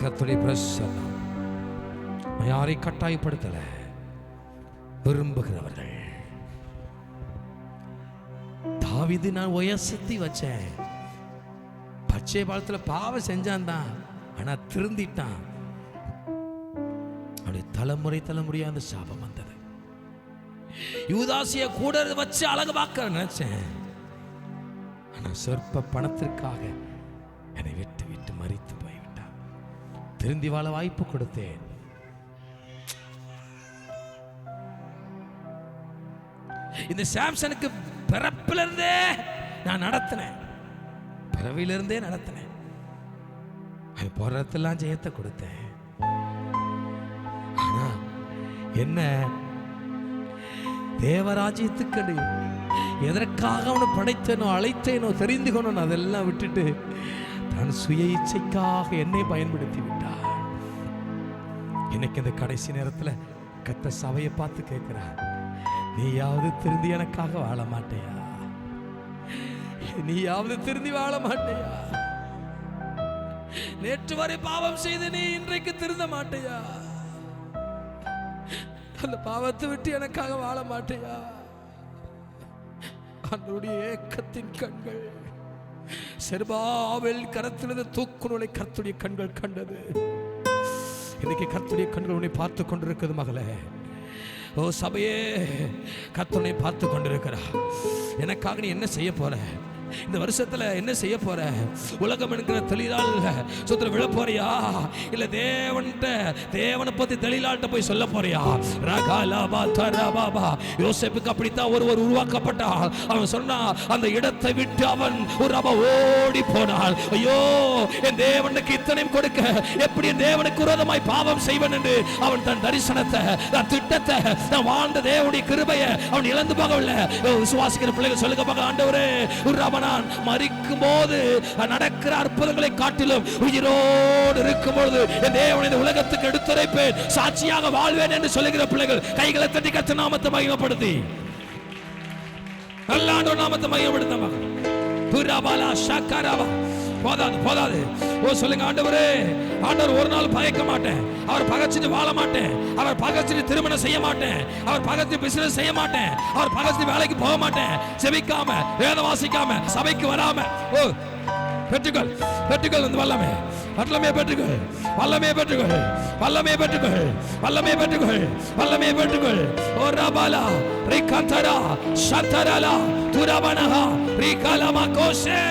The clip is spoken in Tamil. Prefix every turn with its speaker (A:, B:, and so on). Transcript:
A: கர்த்தருடைய பிரசன்னம் யாரை கட்டாயப்படுத்தல, விரும்புகிறவர்கள். தாவீது நான் உயர்த்தி வச்சேன், பச்சை பாலத்தில் பாவம் செஞ்சான் தான், ஆனா திருந்திட்டான். அவருடைய தலைமுறை தலைமுறையா அந்த சாபம் வந்தது. யூதாசிய கூட வச்சு அழகு பார்க்க நினைச்சேன், ஆனா சொற்ப பணத்திற்காக என்னை விட்டு விட்டு மறித்து போய்விட்டான். திருந்தி வாழ வாய்ப்பு கொடுத்தேன். இந்த சாம்சனுக்கு பிறப்பிலிருந்தே நான் நடத்தினேன், பிறவிலிருந்தே நடத்தினேன். போராட்டத்தெல்லாம் ஜெயத்தை கொடுத்தேன். ஆனா என்ன, தேவராஜ்யத்துக்கு எதற்காக அவனை படைத்தேனோ அழைத்தேனோ தெரிந்துகணும், அதெல்லாம் விட்டுட்டு தன் சுய இச்சைக்காக என்னை பயன்படுத்தி விட்டார். இன்னைக்கு இந்த கடைசி நேரத்தில் கத்த சபையை பார்த்து கேட்கிறார், நீயாவது திருந்தி எனக்காக வாழ மாட்டேயா? நீயாவது திருந்தி வாழ மாட்டேயா? நேற்று வரை பாவம் செய்து நீ இன்றைக்கு திருந்த மாட்டேயா? அந்த பாவத்தை விட்டு எனக்காக வாழ மாட்டேயா? அவனுடைய ஏக்கத்தின் கண்கள் செருபாபேல் கரத்திலிருந்து தூக்குநூலை கர்த்தருடைய கண்கள் கண்டது. இன்னைக்கு கர்த்தருடைய கண்கள் உன்னை பார்த்து கொண்டிருக்கிறது மகளே. ஓ சபையே, கர்த்தனை பார்த்து கொண்டிருக்கிறார். எனக்காக நீ என்ன செய்ய போற? இந்த வருஷத்துல என்ன செய்ய போற? உலகம் என்கிற தெளிலால் சுத்திர விழ போறியா, இல்ல தேவனை பத்தி தெளிலால்ட்ட போய் சொல்ல போறியா? யோசேப்புக்கு அப்படித்தான் ஒருவர் உருவாக்கப்பட்டால், அவன் சொன்னா அந்த இடத்தை விட்டு அவன் ஒரு ஓடி போனாள். ஐயோ, என் தேவனுக்கு இத்தனையும் கொடுக்க எப்படி என் தேவனுக்கு விரோதமாய் பாவம் செய்வன் என்று அவன் தன் தரிசனத்தை, தன் திட்டத்தை, நான் வாழ்ந்த தேவனுடைய கிருபையை அவன் இழந்து போகவில்லை. விசுவாசிக்கிற பிள்ளைகள் சொல்லுங்க பார்க்க, ஆண்டவரே நான் மரிக்கும் போது நடக்கிற அற்புதங்களை காட்டிலும் உயிரோடு இருக்கும் பொழுது என் தேவனை இந்த உலகத்துக்கு எடுத்துரைப்பேன், சாட்சியாக வாழ்வேன் என்று சொல்லுகிற பிள்ளைகள் கைகளை தட்டி கர்த்தர் நாமத்தை மகிமைப்படுத்தி நல்ல ஆண்டவர் நாமத்தை மகிமைப்படுத்த. போதாது. ஓ சொல்லுங்க, ஆண்டவரே, ஆண்டவர் ஒரு நாள் பகைக்க மாட்டேன், அவர் பகைச்சிட்டு வாழ மாட்டேன், அவர் பகைச்சிட்டு திருமணம் செய்ய மாட்டேன், அவர் பகைச்சிட்டு பிசினஸ் செய்ய மாட்டேன், அவர் பகைச்சிட்டு வேலைக்கு போக மாட்டேன், செபிக்காம வேத வாசிக்காம சபைக்கு வராம. ஓ பெற்றுக்கொள் வந்து வல்லமே பெற்றுக்கொள், வல்லமே பெற்றுக்கொள், வல்லமே பெற்றுக்கொள், வல்லமே பெற்றுக்கொள், வல்லமே பெற்றுக்கொள். ஓ ரபாலா ரிகந்தரா சந்தரலா துரபனஹா ரிகலமா கோஷே